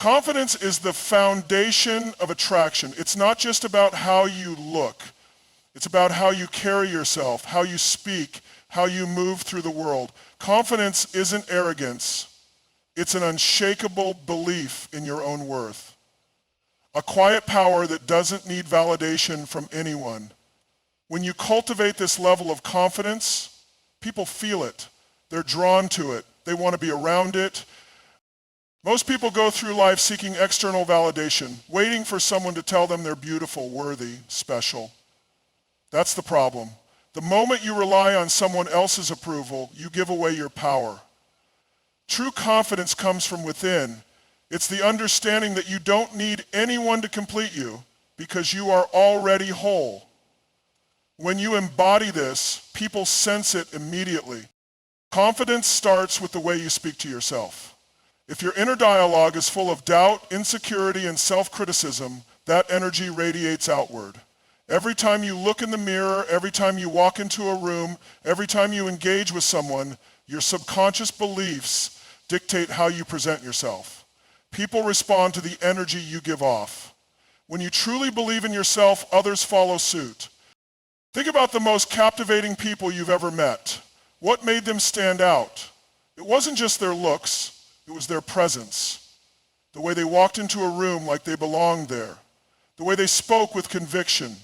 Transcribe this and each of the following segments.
Confidence is the foundation of attraction. It's not just about how you look. It's about how you carry yourself, how you speak, how you move through the world. Confidence isn't arrogance. It's an unshakable belief in your own worth. A quiet power that doesn't need validation from anyone. When you cultivate this level of confidence, people feel it. They're drawn to it. They want to be around it. Most people go through life seeking external validation, waiting for someone to tell them they're beautiful, worthy, special. That's the problem. The moment you rely on someone else's approval, you give away your power. True confidence comes from within. It's the understanding that you don't need anyone to complete you because you are already whole. When you embody this, people sense it immediately. Confidence starts with the way you speak to yourself. If your inner dialogue is full of doubt, insecurity, and self-criticism, that energy radiates outward. Every time you look in the mirror, every time you walk into a room, every time you engage with someone, your subconscious beliefs dictate how you present yourself. People respond to the energy you give off. When you truly believe in yourself, others follow suit. Think about the most captivating people you've ever met. What made them stand out? It wasn't just their looks, it was their presence. The way they walked into a room like they belonged there. The way they spoke with conviction.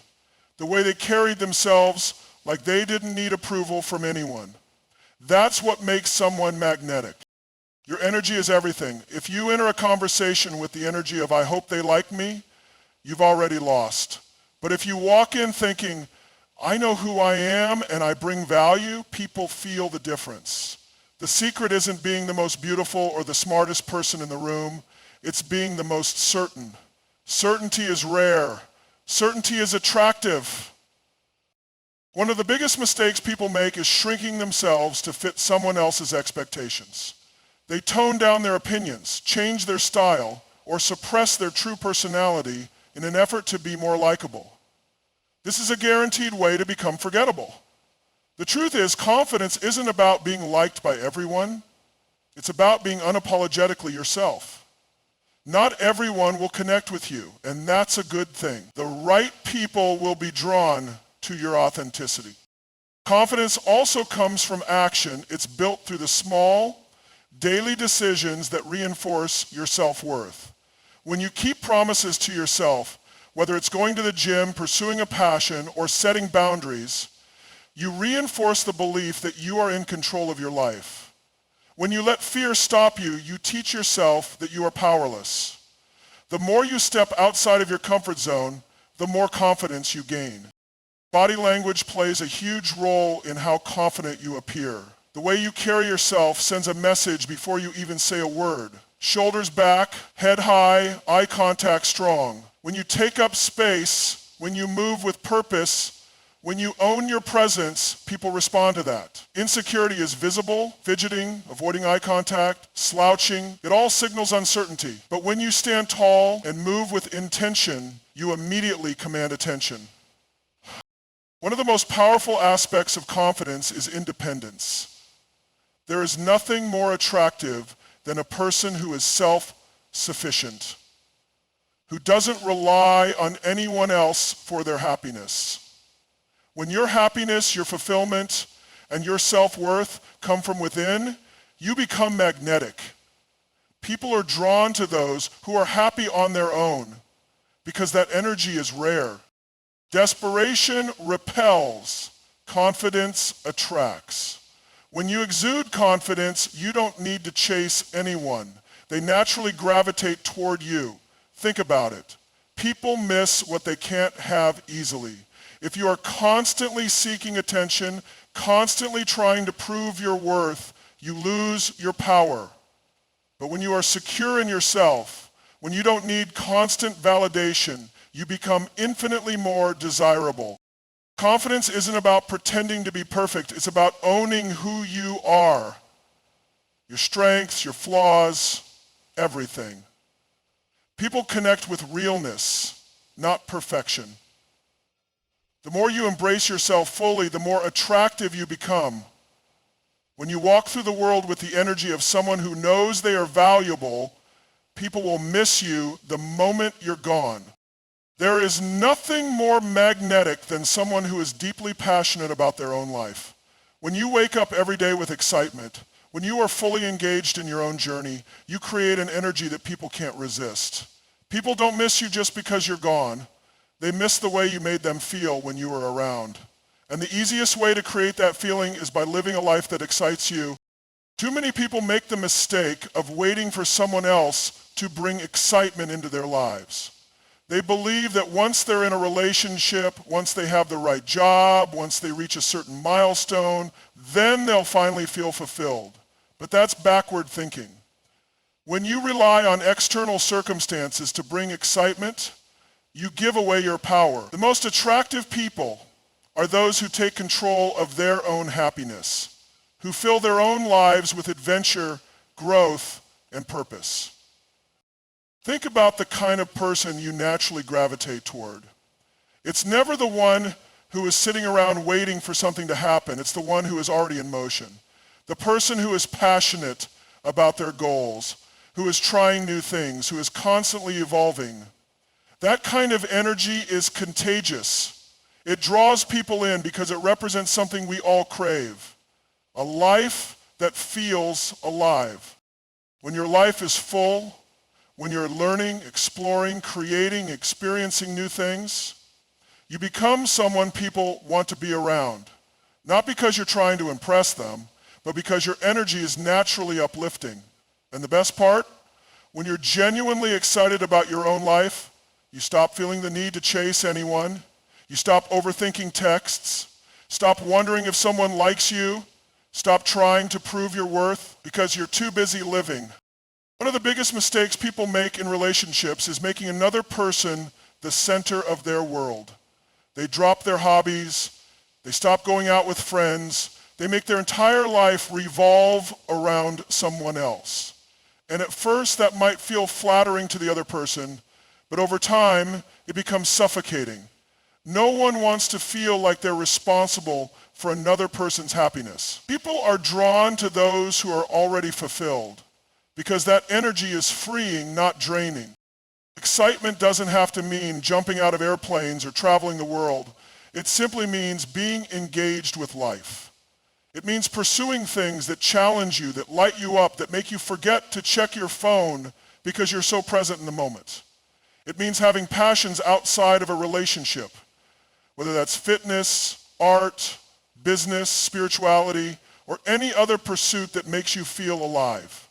The way they carried themselves like they didn't need approval from anyone. That's what makes someone magnetic. Your energy is everything. If you enter a conversation with the energy of, I hope they like me, you've already lost. But if you walk in thinking, I know who I am and I bring value, people feel the difference. The secret isn't being the most beautiful or the smartest person in the room. It's being the most certain. Certainty is rare. Certainty is attractive. One of the biggest mistakes people make is shrinking themselves to fit someone else's expectations. They tone down their opinions, change their style, or suppress their true personality in an effort to be more likable. This is a guaranteed way to become forgettable. The truth is, confidence isn't about being liked by everyone. It's about being unapologetically yourself. Not everyone will connect with you, and that's a good thing. The right people will be drawn to your authenticity. Confidence also comes from action. It's built through the small, daily decisions that reinforce your self-worth. When you keep promises to yourself, whether it's going to the gym, pursuing a passion, or setting boundaries, you reinforce the belief that you are in control of your life. When you let fear stop you, you teach yourself that you are powerless. The more you step outside of your comfort zone, the more confidence you gain. Body language plays a huge role in how confident you appear. The way you carry yourself sends a message before you even say a word. Shoulders back, head high, eye contact strong. When you take up space, when you move with purpose, when you own your presence, people respond to that. Insecurity is visible, fidgeting, avoiding eye contact, slouching. It all signals uncertainty. But when you stand tall and move with intention, you immediately command attention. One of the most powerful aspects of confidence is independence. There is nothing more attractive than a person who is self-sufficient, who doesn't rely on anyone else for their happiness. When your happiness, your fulfillment, and your self-worth come from within, you become magnetic. People are drawn to those who are happy on their own because that energy is rare. Desperation repels, confidence attracts. When you exude confidence, you don't need to chase anyone. They naturally gravitate toward you. Think about it. People miss what they can't have easily. If you are constantly seeking attention, constantly trying to prove your worth, you lose your power. But when you are secure in yourself, when you don't need constant validation, you become infinitely more desirable. Confidence isn't about pretending to be perfect. It's about owning who you are. Your strengths, your flaws, everything. People connect with realness, not perfection. The more you embrace yourself fully, the more attractive you become. When you walk through the world with the energy of someone who knows they are valuable, People will miss you the moment you're gone. There is nothing more magnetic than someone who is deeply passionate about their own life. When you wake up every day with excitement, when you are fully engaged in your own journey, you create an energy that people can't resist. People don't miss you just because you're gone. They miss the way you made them feel when you were around. And the easiest way to create that feeling is by living a life that excites you. Too many people make the mistake of waiting for someone else to bring excitement into their lives. They believe that once they're in a relationship, once they have the right job, once they reach a certain milestone, then they'll finally feel fulfilled. But that's backward thinking. When you rely on external circumstances to bring excitement, you give away your power. The most attractive people are those who take control of their own happiness, who fill their own lives with adventure, growth, and purpose. Think about the kind of person you naturally gravitate toward. It's never the one who is sitting around waiting for something to happen. It's the one who is already in motion. The person who is passionate about their goals, who is trying new things, who is constantly evolving. That kind of energy is contagious. It draws people in because it represents something we all crave, a life that feels alive. When your life is full, when you're learning, exploring, creating, experiencing new things, you become someone people want to be around. Not because you're trying to impress them, but because your energy is naturally uplifting. And the best part, when you're genuinely excited about your own life, you stop feeling the need to chase anyone. You stop overthinking texts. Stop wondering if someone likes you. Stop trying to prove your worth because you're too busy living. One of the biggest mistakes people make in relationships is making another person the center of their world. They drop their hobbies. They stop going out with friends. They make their entire life revolve around someone else. And at first that might feel flattering to the other person, but over time it becomes suffocating. No one wants to feel like they're responsible for another person's happiness. People are drawn to those who are already fulfilled because that energy is freeing, not draining. Excitement doesn't have to mean jumping out of airplanes or traveling the world. It simply means being engaged with life. It means pursuing things that challenge you, that light you up, that make you forget to check your phone because you're so present in the moment. It means having passions outside of a relationship, whether that's fitness, art, business, spirituality, or any other pursuit that makes you feel alive.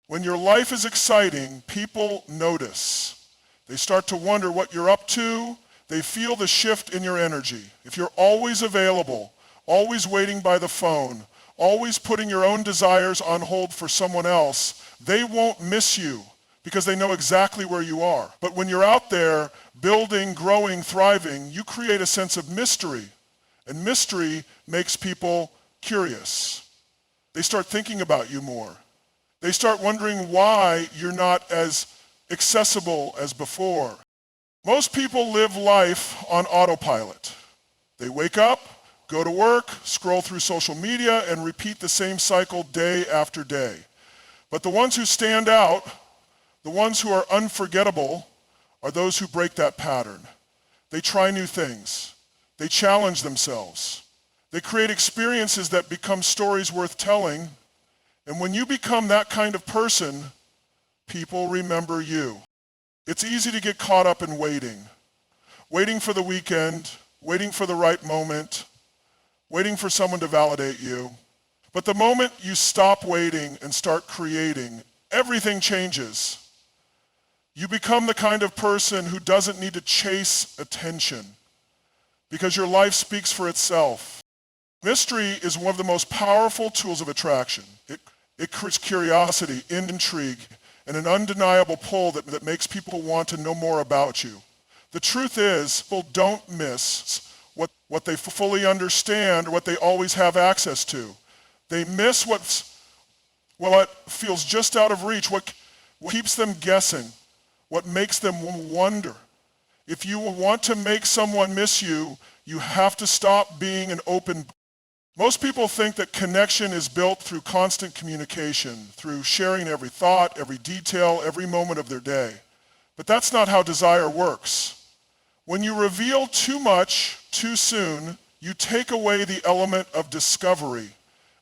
When your life is exciting, people notice. They start to wonder what you're up to. They feel the shift in your energy. If you're always available, always waiting by the phone, always putting your own desires on hold for someone else, they won't miss you because they know exactly where you are. But when you're out there building, growing, thriving, you create a sense of mystery. And mystery makes people curious. They start thinking about you more. They start wondering why you're not as accessible as before. Most people live life on autopilot. They wake up, go to work, scroll through social media, and repeat the same cycle day after day. But the ones who stand out, the ones who are unforgettable, are those who break that pattern. They try new things. They challenge themselves. They create experiences that become stories worth telling. And when you become that kind of person, people remember you. It's easy to get caught up in waiting for the weekend, waiting for the right moment, waiting for someone to validate you. But the moment you stop waiting and start creating, everything changes. You become the kind of person who doesn't need to chase attention because your life speaks for itself. Mystery is one of the most powerful tools of attraction. It creates curiosity, intrigue, and an undeniable pull that makes people want to know more about you. The truth is, people don't miss what they fully understand or what they always have access to. They miss what feels just out of reach, what keeps them guessing, what makes them wonder. If you want to make someone miss you, you have to stop being an open book. Most people think that connection is built through constant communication, through sharing every thought, every detail, every moment of their day. But that's not how desire works. When you reveal too much too soon, you take away the element of discovery.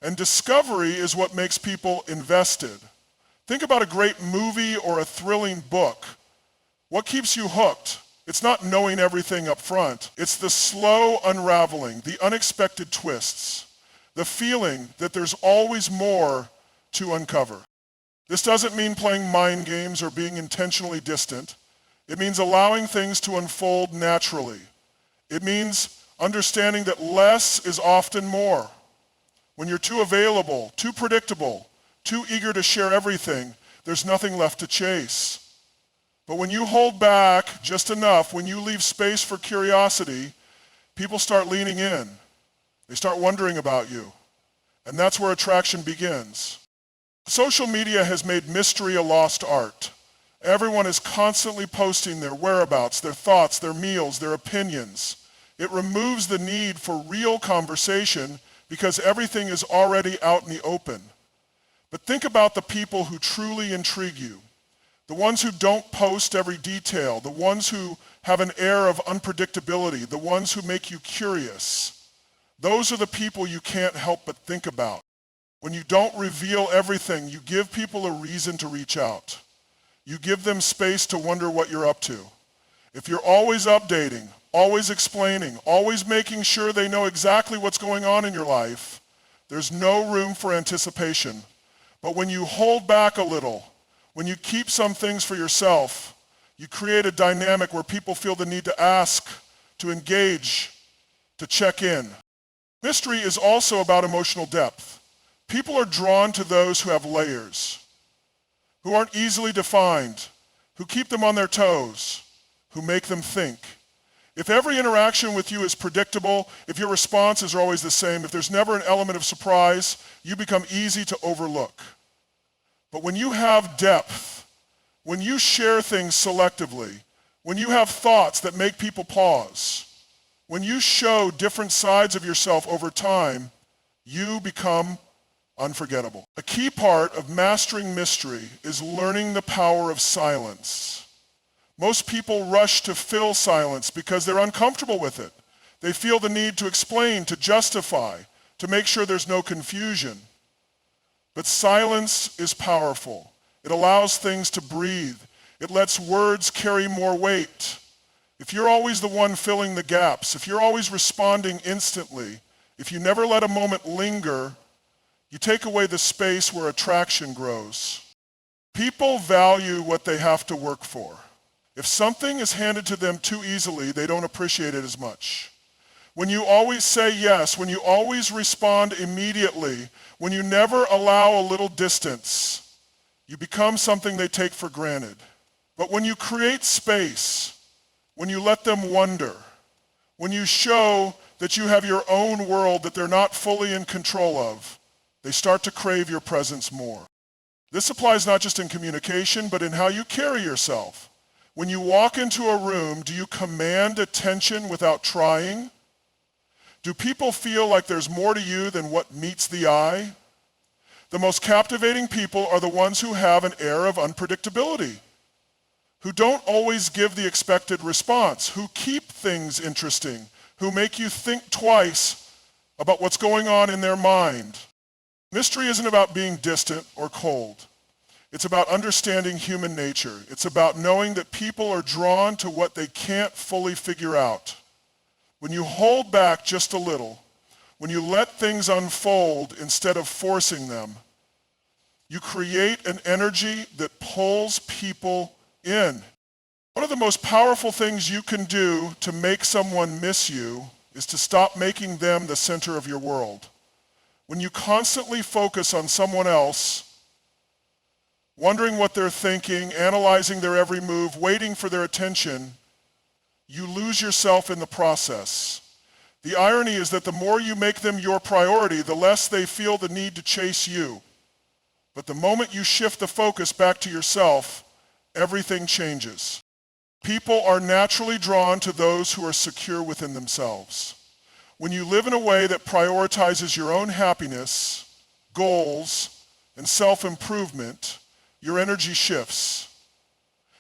And discovery is what makes people invested. Think about a great movie or a thrilling book. What keeps you hooked? It's not knowing everything up front. It's the slow unraveling, the unexpected twists, the feeling that there's always more to uncover. This doesn't mean playing mind games or being intentionally distant. It means allowing things to unfold naturally. It means understanding that less is often more. When you're too available, too predictable, too eager to share everything, there's nothing left to chase. But when you hold back just enough, when you leave space for curiosity, people start leaning in. They start wondering about you. And that's where attraction begins. Social media has made mystery a lost art. Everyone is constantly posting their whereabouts, their thoughts, their meals, their opinions. It removes the need for real conversation because everything is already out in the open. But think about the people who truly intrigue you. The ones who don't post every detail, the ones who have an air of unpredictability, the ones who make you curious. Those are the people you can't help but think about. When you don't reveal everything, you give people a reason to reach out. You give them space to wonder what you're up to. If you're always updating, always explaining, always making sure they know exactly what's going on in your life, there's no room for anticipation. But when you hold back a little, when you keep some things for yourself, you create a dynamic where people feel the need to ask, to engage, to check in. Mystery is also about emotional depth. People are drawn to those who have layers, who aren't easily defined, who keep them on their toes, who make them think. If every interaction with you is predictable, if your responses are always the same, if there's never an element of surprise, you become easy to overlook. But when you have depth, when you share things selectively, when you have thoughts that make people pause, when you show different sides of yourself over time, you become unforgettable. A key part of mastering mystery is learning the power of silence. Most people rush to fill silence because they're uncomfortable with it. They feel the need to explain, to justify, to make sure there's no confusion. But silence is powerful. It allows things to breathe. It lets words carry more weight. If you're always the one filling the gaps, if you're always responding instantly, if you never let a moment linger, you take away the space where attraction grows. People value what they have to work for. If something is handed to them too easily, they don't appreciate it as much. When you always say yes, when you always respond immediately, when you never allow a little distance, you become something they take for granted. But when you create space, when you let them wonder, when you show that you have your own world that they're not fully in control of, they start to crave your presence more. This applies not just in communication, but in how you carry yourself. When you walk into a room, do you command attention without trying? Do people feel like there's more to you than what meets the eye? The most captivating people are the ones who have an air of unpredictability, who don't always give the expected response, who keep things interesting, who make you think twice about what's going on in their mind. Mystery isn't about being distant or cold. It's about understanding human nature. It's about knowing that people are drawn to what they can't fully figure out. When you hold back just a little, when you let things unfold instead of forcing them, you create an energy that pulls people in. One of the most powerful things you can do to make someone miss you is to stop making them the center of your world. When you constantly focus on someone else, wondering what they're thinking, analyzing their every move, waiting for their attention, you lose yourself in the process. The irony is that the more you make them your priority, the less they feel the need to chase you. But the moment you shift the focus back to yourself, everything changes. People are naturally drawn to those who are secure within themselves. When you live in a way that prioritizes your own happiness, goals, and self-improvement, your energy shifts.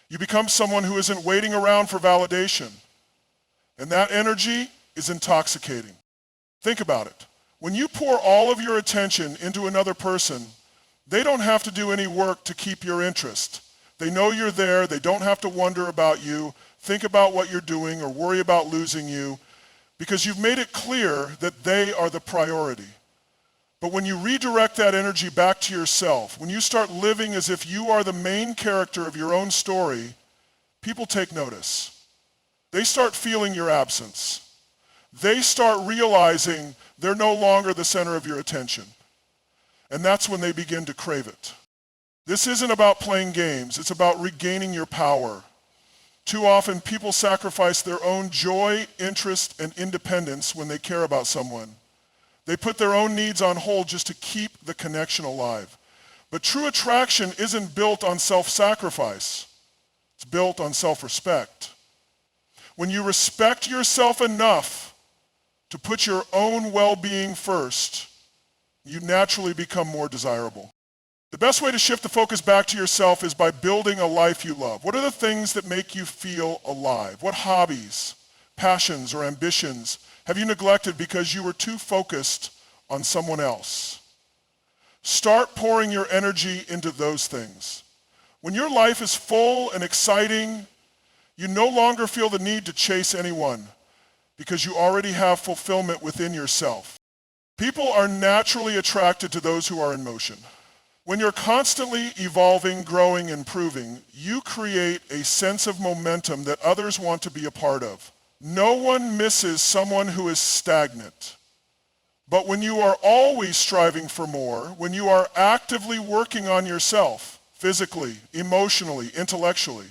You become someone who isn't waiting around for validation. And that energy is intoxicating. Think about it. When you pour all of your attention into another person, they don't have to do any work to keep your interest. They know you're there. They don't have to wonder about you, think about what you're doing, or worry about losing you, because you've made it clear that they are the priority. But when you redirect that energy back to yourself, when you start living as if you are the main character of your own story, people take notice. They start feeling your absence. They start realizing they're no longer the center of your attention. And that's when they begin to crave it. This isn't about playing games. It's about regaining your power. Too often, people sacrifice their own joy, interest, and independence when they care about someone. They put their own needs on hold just to keep the connection alive. But true attraction isn't built on self-sacrifice. It's built on self-respect. When you respect yourself enough to put your own well-being first, you naturally become more desirable. The best way to shift the focus back to yourself is by building a life you love. What are the things that make you feel alive? What hobbies, passions, or ambitions have you neglected because you were too focused on someone else? Start pouring your energy into those things. When your life is full and exciting, you no longer feel the need to chase anyone because you already have fulfillment within yourself. People are naturally attracted to those who are in motion. When you're constantly evolving, growing, and improving, you create a sense of momentum that others want to be a part of. No one misses someone who is stagnant. But when you are always striving for more, when you are actively working on yourself, physically, emotionally, intellectually,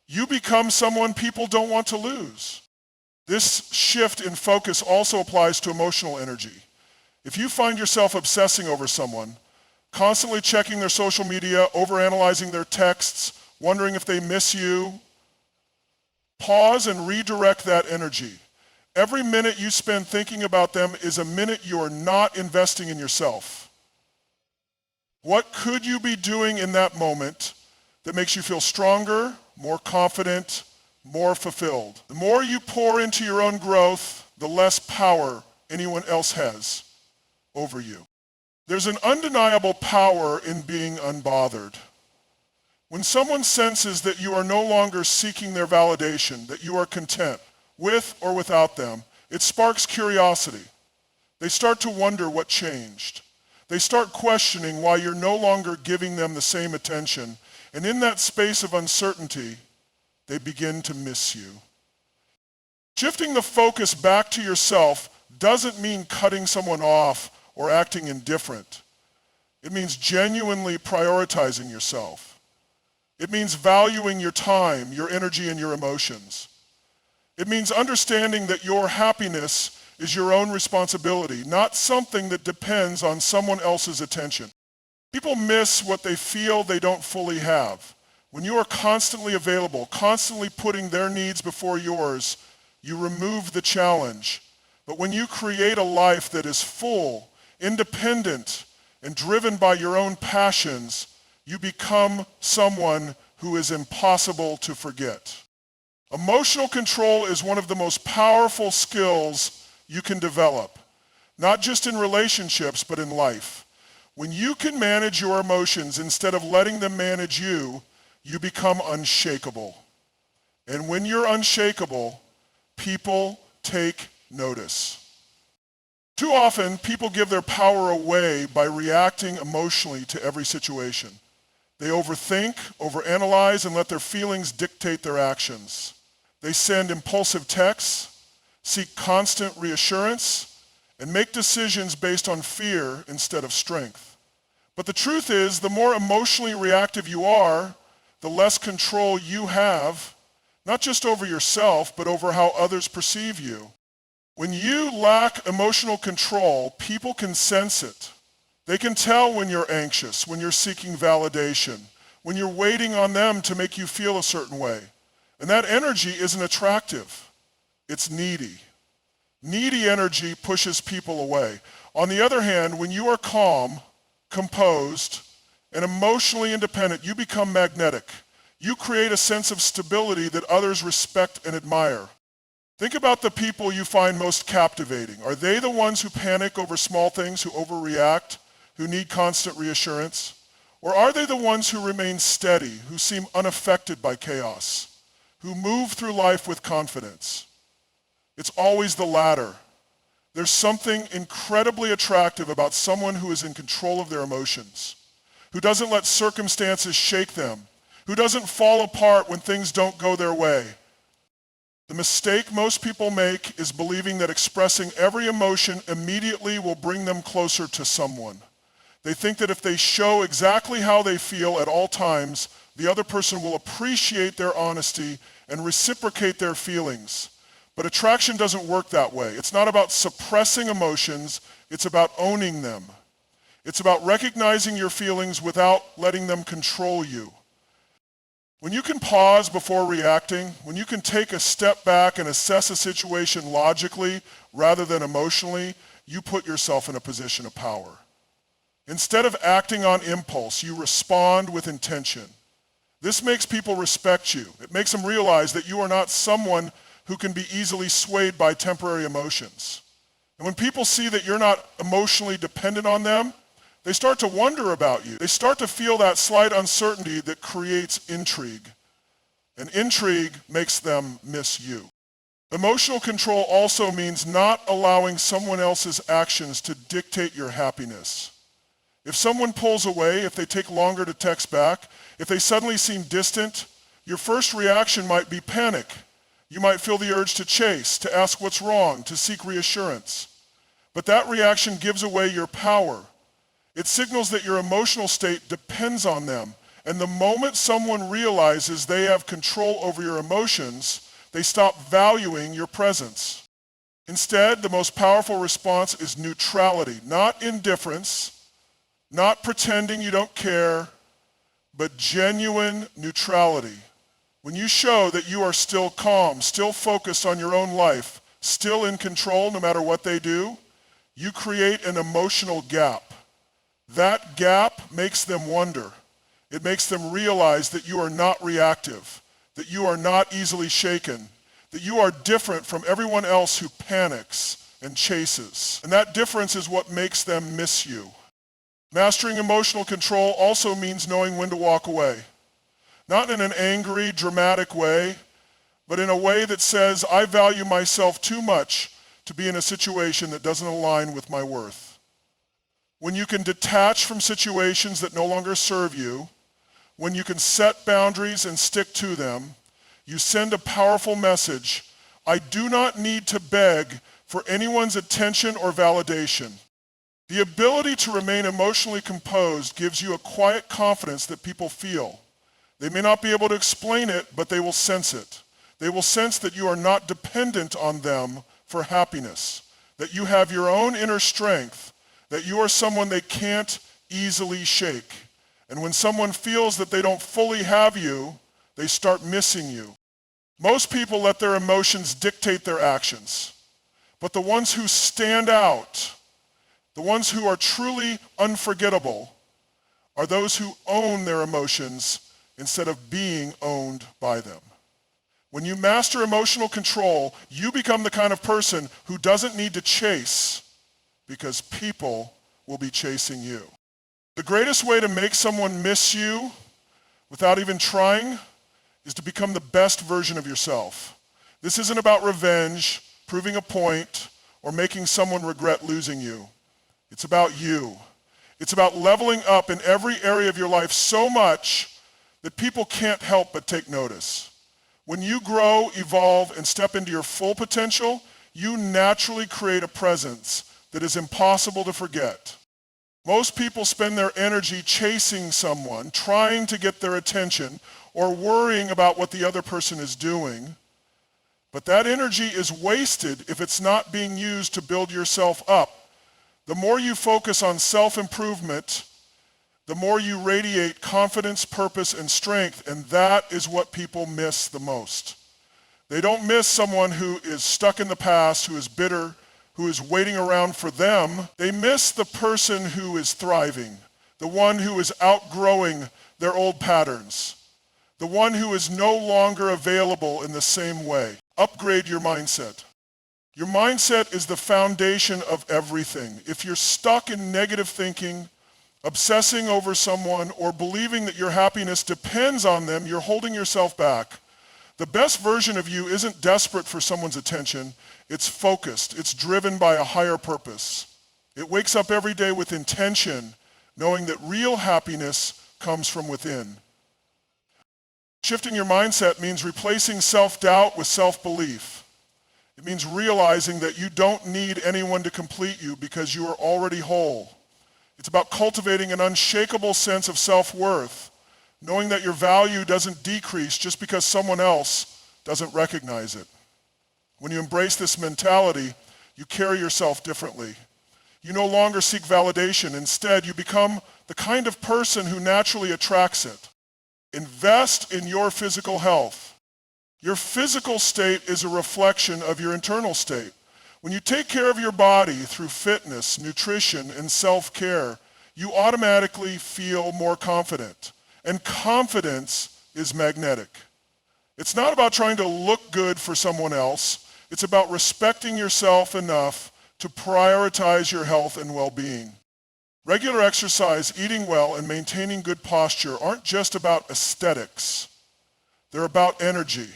you become someone people don't want to lose. This shift in focus also applies to emotional energy. If you find yourself obsessing over someone, constantly checking their social media, overanalyzing their texts, wondering if they miss you, pause and redirect that energy. Every minute you spend thinking about them is a minute you are not investing in yourself. What could you be doing in that moment that makes you feel stronger, more confident, more fulfilled? The more you pour into your own growth, the less power anyone else has over you. There's an undeniable power in being unbothered. When someone senses that you are no longer seeking their validation, that you are content with or without them, it sparks curiosity. They start to wonder what changed. They start questioning why you're no longer giving them the same attention. And in that space of uncertainty, they begin to miss you. Shifting the focus back to yourself doesn't mean cutting someone off or acting indifferent. It means genuinely prioritizing yourself. It means valuing your time, your energy, and your emotions. It means understanding that your happiness is your own responsibility, not something that depends on someone else's attention. People miss what they feel they don't fully have. When you are constantly available, constantly putting their needs before yours, you remove the challenge. But when you create a life that is full, independent, and driven by your own passions, you become someone who is impossible to forget. Emotional control is one of the most powerful skills you can develop, not just in relationships, but in life. When you can manage your emotions instead of letting them manage you, you become unshakable. And when you're unshakable, people take notice. Too often, people give their power away by reacting emotionally to every situation. They overthink, overanalyze, and let their feelings dictate their actions. They send impulsive texts, seek constant reassurance, and make decisions based on fear instead of strength. But the truth is, the more emotionally reactive you are, the less control you have, not just over yourself, but over how others perceive you. When you lack emotional control, people can sense it. They can tell when you're anxious, when you're seeking validation, when you're waiting on them to make you feel a certain way. And that energy isn't attractive. It's needy. Needy energy pushes people away. On the other hand, when you are calm, composed, and emotionally independent, you become magnetic. You create a sense of stability that others respect and admire. Think about the people you find most captivating. Are they the ones who panic over small things, who overreact, who need constant reassurance? Or are they the ones who remain steady, who seem unaffected by chaos, who move through life with confidence? It's always the latter. There's something incredibly attractive about someone who is in control of their emotions, who doesn't let circumstances shake them, who doesn't fall apart when things don't go their way. The mistake most people make is believing that expressing every emotion immediately will bring them closer to someone. They think that if they show exactly how they feel at all times, the other person will appreciate their honesty and reciprocate their feelings. But attraction doesn't work that way. It's not about suppressing emotions, it's about owning them. It's about recognizing your feelings without letting them control you. When you can pause before reacting, when you can take a step back and assess a situation logically rather than emotionally, you put yourself in a position of power. Instead of acting on impulse, you respond with intention. This makes people respect you. It makes them realize that you are not someone who can be easily swayed by temporary emotions. And when people see that you're not emotionally dependent on them, they start to wonder about you. They start to feel that slight uncertainty that creates intrigue. And intrigue makes them miss you. Emotional control also means not allowing someone else's actions to dictate your happiness. If someone pulls away, if they take longer to text back, if they suddenly seem distant, your first reaction might be panic. You might feel the urge to chase, to ask what's wrong, to seek reassurance. But that reaction gives away your power. It signals that your emotional state depends on them. And the moment someone realizes they have control over your emotions, they stop valuing your presence. Instead, the most powerful response is neutrality, not indifference, not pretending you don't care, but genuine neutrality. When you show that you are still calm, still focused on your own life, still in control no matter what they do, you create an emotional gap. That gap makes them wonder. It makes them realize that you are not reactive, that you are not easily shaken, that you are different from everyone else who panics and chases. And that difference is what makes them miss you. Mastering emotional control also means knowing when to walk away. Not in an angry, dramatic way, but in a way that says, I value myself too much to be in a situation that doesn't align with my worth. When you can detach from situations that no longer serve you, when you can set boundaries and stick to them, you send a powerful message. I do not need to beg for anyone's attention or validation. The ability to remain emotionally composed gives you a quiet confidence that people feel. They may not be able to explain it, but they will sense it. They will sense that you are not dependent on them for happiness, that you have your own inner strength, that you are someone they can't easily shake. And when someone feels that they don't fully have you, they start missing you. Most people let their emotions dictate their actions. But the ones who stand out, the ones who are truly unforgettable, are those who own their emotions instead of being owned by them. When you master emotional control, you become the kind of person who doesn't need to chase because people will be chasing you. The greatest way to make someone miss you without even trying is to become the best version of yourself. This isn't about revenge, proving a point, or making someone regret losing you. It's about you. It's about leveling up in every area of your life so much that people can't help but take notice. When you grow, evolve, and step into your full potential, you naturally create a presence that is impossible to forget. Most people spend their energy chasing someone, trying to get their attention, or worrying about what the other person is doing. But that energy is wasted if it's not being used to build yourself up. The more you focus on self-improvement, the more you radiate confidence, purpose, and strength, and that is what people miss the most. They don't miss someone who is stuck in the past, who is bitter, who is waiting around for them. They miss the person who is thriving, the one who is outgrowing their old patterns, the one who is no longer available in the same way. Upgrade your mindset. Your mindset is the foundation of everything. If you're stuck in negative thinking, obsessing over someone, or believing that your happiness depends on them, you're holding yourself back. The best version of you isn't desperate for someone's attention. It's focused. It's driven by a higher purpose. It wakes up every day with intention, knowing that real happiness comes from within. Shifting your mindset means replacing self-doubt with self-belief. It means realizing that you don't need anyone to complete you because you are already whole. It's about cultivating an unshakable sense of self-worth, knowing that your value doesn't decrease just because someone else doesn't recognize it. When you embrace this mentality, you carry yourself differently. You no longer seek validation. Instead, you become the kind of person who naturally attracts it. Invest in your physical health. Your physical state is a reflection of your internal state. When you take care of your body through fitness, nutrition, and self-care, you automatically feel more confident. And confidence is magnetic. It's not about trying to look good for someone else. It's about respecting yourself enough to prioritize your health and well-being. Regular exercise, eating well, and maintaining good posture aren't just about aesthetics. They're about energy.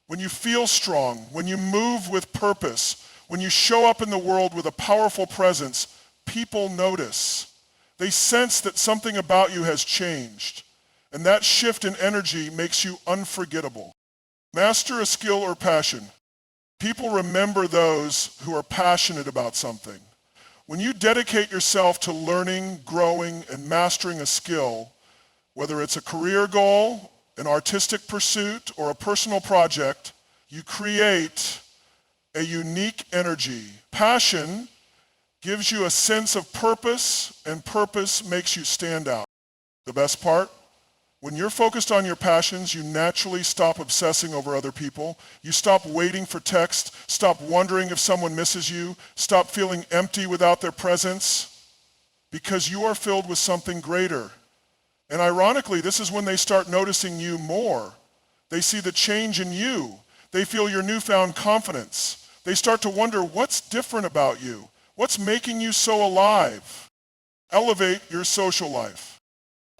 When you feel strong, when you move with purpose, when you show up in the world with a powerful presence, people notice. They sense that something about you has changed, and that shift in energy makes you unforgettable. Master a skill or passion. People remember those who are passionate about something. When you dedicate yourself to learning, growing, and mastering a skill, whether it's a career goal, an artistic pursuit, or a personal project, you create a unique energy. Passion gives you a sense of purpose, and purpose makes you stand out. The best part? When you're focused on your passions, you naturally stop obsessing over other people. You stop waiting for text, stop wondering if someone misses you, stop feeling empty without their presence, because you are filled with something greater. And ironically, this is when they start noticing you more. They see the change in you. They feel your newfound confidence. They start to wonder, what's different about you? What's making you so alive? Elevate your social life.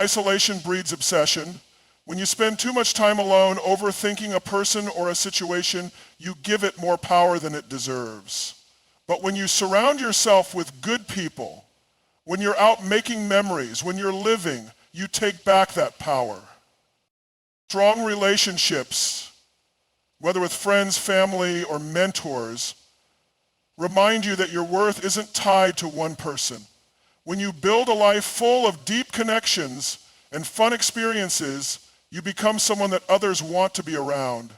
Isolation breeds obsession. When you spend too much time alone overthinking a person or a situation, you give it more power than it deserves. But when you surround yourself with good people, when you're out making memories, when you're living, you take back that power. Strong relationships, whether with friends, family, or mentors, remind you that your worth isn't tied to one person. When you build a life full of deep connections and fun experiences, you become someone that others want to be around.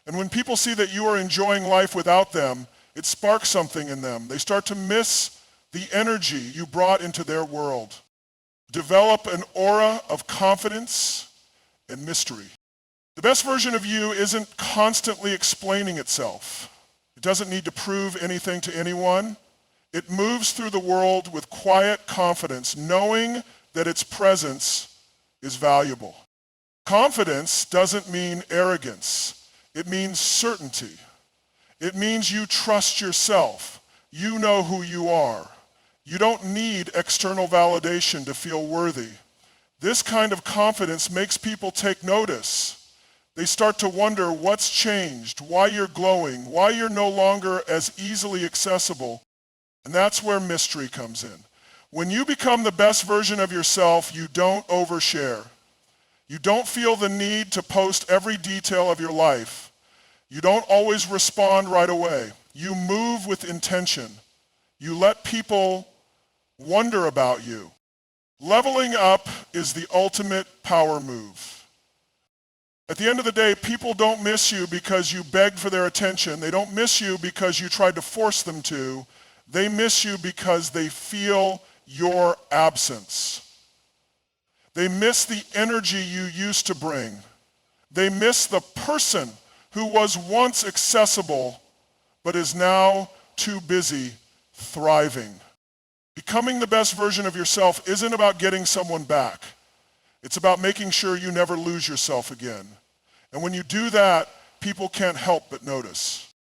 And when people see that you are enjoying life without them, it sparks something in them. They start to miss the energy you brought into their world. Develop an aura of confidence and mystery. The best version of you isn't constantly explaining itself. It doesn't need to prove anything to anyone. It moves through the world with quiet confidence, knowing that its presence is valuable. Confidence doesn't mean arrogance. It means certainty. It means you trust yourself. You know who you are. You don't need external validation to feel worthy. This kind of confidence makes people take notice. They start to wonder what's changed, why you're glowing, why you're no longer as easily accessible. And that's where mystery comes in. When you become the best version of yourself, you don't overshare. You don't feel the need to post every detail of your life. You don't always respond right away. You move with intention. You let people wonder about you. Leveling up is the ultimate power move. At the end of the day, people don't miss you because you begged for their attention. They don't miss you because you tried to force them to. They miss you because they feel your absence. They miss the energy you used to bring. They miss the person who was once accessible but is now too busy thriving. Becoming the best version of yourself isn't about getting someone back. It's about making sure you never lose yourself again. And when you do that, people can't help but notice.